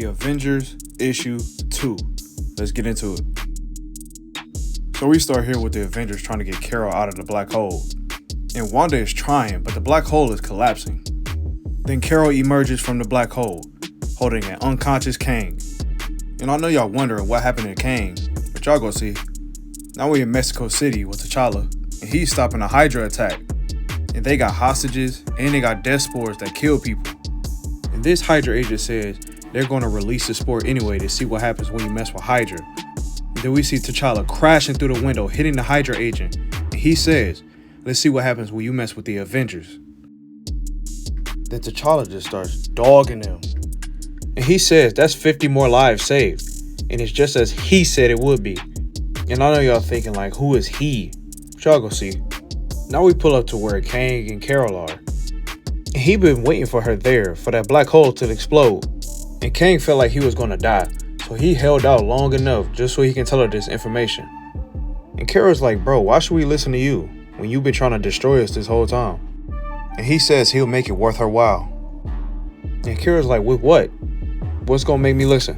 The Avengers Issue 2. Let's get into it. So we start here with the Avengers trying to get Carol out of the black hole. And Wanda is trying, but the black hole is collapsing. Then Carol emerges from the black hole, holding an unconscious Kang. And I know y'all wondering what happened to Kang, but y'all go see. Now we in Mexico City with T'Challa, and he's stopping a Hydra attack. And they got hostages, and they got death spores that kill people. And this Hydra agent says they're going to release the spore anyway to see what happens when you mess with Hydra. And then we see T'Challa crashing through the window, hitting the Hydra agent. And he says, let's see what happens when you mess with the Avengers. Then T'Challa just starts dogging them. And he says that's 50 more lives saved. And it's just as he said it would be. And I know y'all thinking like, who is he? But y'all go see. Now we pull up to where Kang and Carol are. And he been waiting for her there for that black hole to explode. And Kang felt like he was gonna die. So he held out long enough just so he can tell her this information. And Carol's like, bro, why should we listen to you when you've been trying to destroy us this whole time? And he says he'll make it worth her while. And Carol's like, with what? What's gonna make me listen?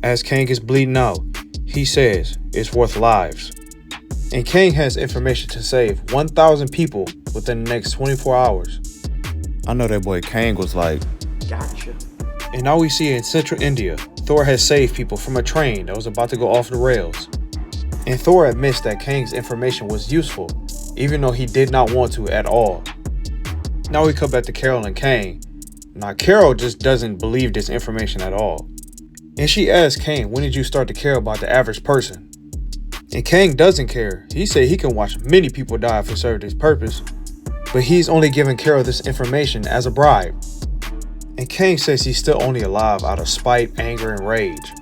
As Kang is bleeding out, he says it's worth lives. And Kang has information to save 1,000 people within the next 24 hours. I know that boy Kang was like, gotcha. And now we see in central India, Thor has saved people from a train that was about to go off the rails. And Thor admits that Kang's information was useful, even though he did not want to at all. Now we come back to Carol and Kang. Now Carol just doesn't believe this information at all. And she asks Kang, when did you start to care about the average person? And Kang doesn't care. He said he can watch many people die if it served his purpose. But he's only giving Carol this information as a bribe. And Kang says he's still only alive out of spite, anger, and rage.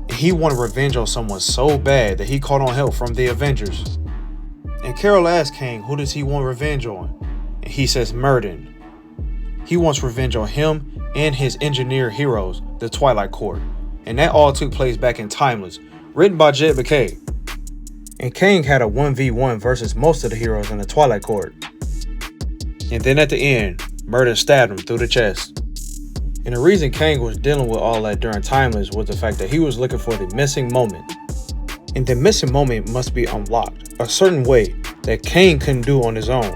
And he wanted revenge on someone so bad that he called on help from the Avengers. And Carol asks Kang, who does he want revenge on? And he says Murden. He wants revenge on him and his engineer heroes, the Twilight Court. And that all took place back in Timeless, written by Jed MacKay. And Kang had a 1v1 versus most of the heroes in the Twilight Court. And then at the end, Murden stabbed him through the chest. And the reason Kang was dealing with all that during Timeless was the fact that he was looking for the missing moment. And the missing moment must be unlocked a certain way that Kang couldn't do on his own.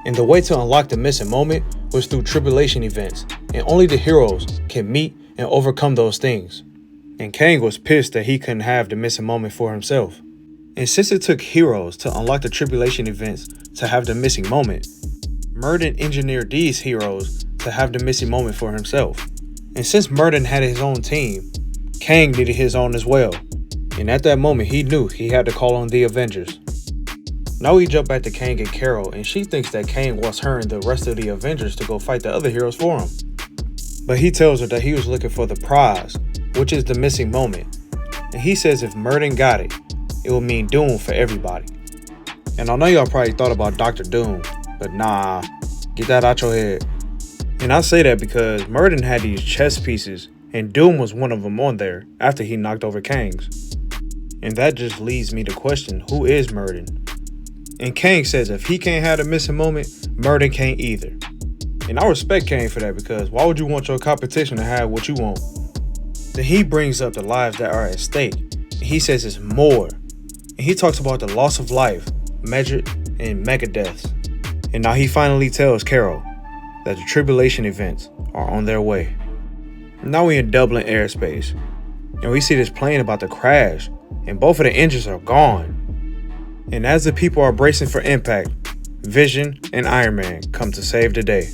And the way to unlock the missing moment was through tribulation events, and only the heroes can meet and overcome those things. And Kang was pissed that he couldn't have the missing moment for himself. And since it took heroes to unlock the tribulation events to have the missing moment, Murden engineered these heroes to have the missing moment for himself. And since Murden had his own team, Kang needed his own as well. And at that moment, he knew he had to call on the Avengers. Now we jump back to Kang and Carol, and she thinks that Kang wants her and the rest of the Avengers to go fight the other heroes for him. But he tells her that he was looking for the prize, which is the missing moment. And he says if Murden got it, it will mean doom for everybody. And I know y'all probably thought about Dr. Doom, but nah, get that out your head. And I say that because Murden had these chess pieces, and Doom was one of them on there after he knocked over Kang's. And that just leads me to question, who is Murden? And Kang says if he can't have the missing moment, Murden can't either. And I respect Kang for that, because why would you want your competition to have what you want? Then he brings up the lives that are at stake. And he says it's more. And he talks about the loss of life, measured in mega deaths. And now he finally tells Carol that the tribulation events are on their way. Now we in Dublin airspace. And we see this plane about to crash. And both of the engines are gone. And as the people are bracing for impact, Vision and Iron Man come to save the day.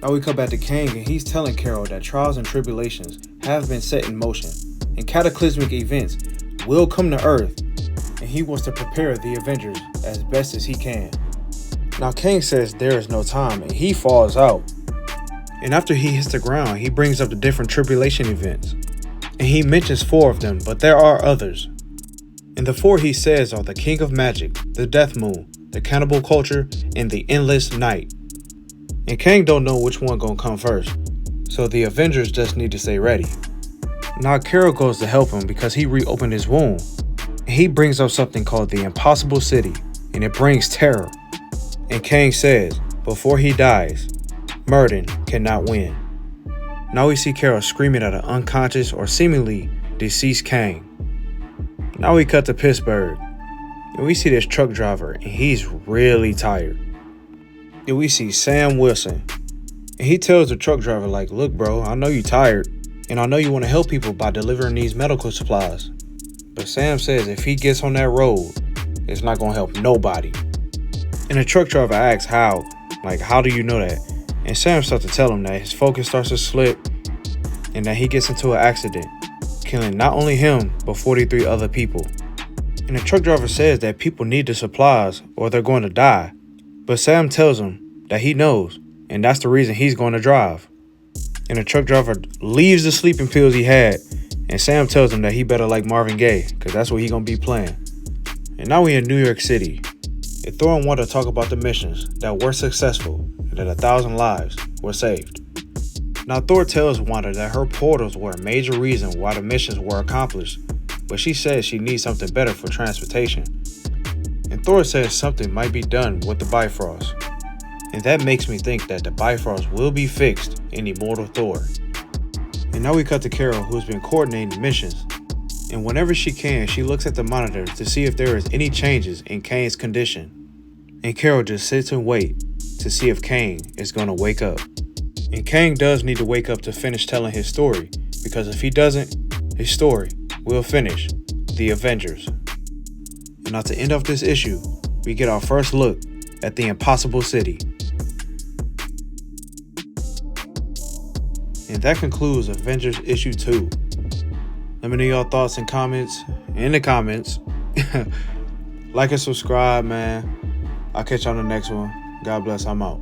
Now we come back to Kang, and he's telling Carol that trials and tribulations have been set in motion, and cataclysmic events will come to Earth, and he wants to prepare the Avengers as best as he can. Now Kang says there is no time, and he falls out. And after he hits the ground, he brings up the different tribulation events, and he mentions 4 of them, but there are others. And the 4 he says are the King of Magic, the Death Moon, the Cannibal Culture, and the Endless Night. And Kang don't know which one gonna come first, so the Avengers just need to stay ready. Now Carol goes to help him because he reopened his wound. And he brings up something called the Impossible City, and it brings terror. And Kang says, before he dies, Murden cannot win. Now we see Carol screaming at an unconscious or seemingly deceased Kang. Now we cut to Pittsburgh, and we see this truck driver, and he's really tired. And we see Sam Wilson, and he tells the truck driver, like, look bro, I know you're tired, and I know you want to help people by delivering these medical supplies. But Sam says if he gets on that road, it's not going to help nobody. And the truck driver asks how, like, how do you know that? And Sam starts to tell him that his focus starts to slip and that he gets into an accident, killing not only him, but 43 other people. And the truck driver says that people need the supplies or they're going to die. But Sam tells him that he knows, and that's the reason he's going to drive. And the truck driver leaves the sleeping pills he had, and Sam tells him that he better like Marvin Gaye, because that's what he's going to be playing. And now we in New York City. And Thor and Wanda talk about the missions that were successful and that 1,000 lives were saved. Now Thor tells Wanda that her portals were a major reason why the missions were accomplished, but she says she needs something better for transportation. And Thor says something might be done with the Bifrost. And that makes me think that the Bifrost will be fixed in Immortal Thor. And now we cut to Carol, who's been coordinating the missions. And whenever she can, she looks at the monitor to see if there is any changes in Kang's condition. And Carol just sits and waits to see if Kang is going to wake up. And Kang does need to wake up to finish telling his story, because if he doesn't, his story will finish the Avengers. And now to end off this issue, we get our first look at the Impossible City. And that concludes Avengers issue 2. Let me know your thoughts and comments in the comments. Like and subscribe, man. I'll catch you on the next one. God bless. I'm out.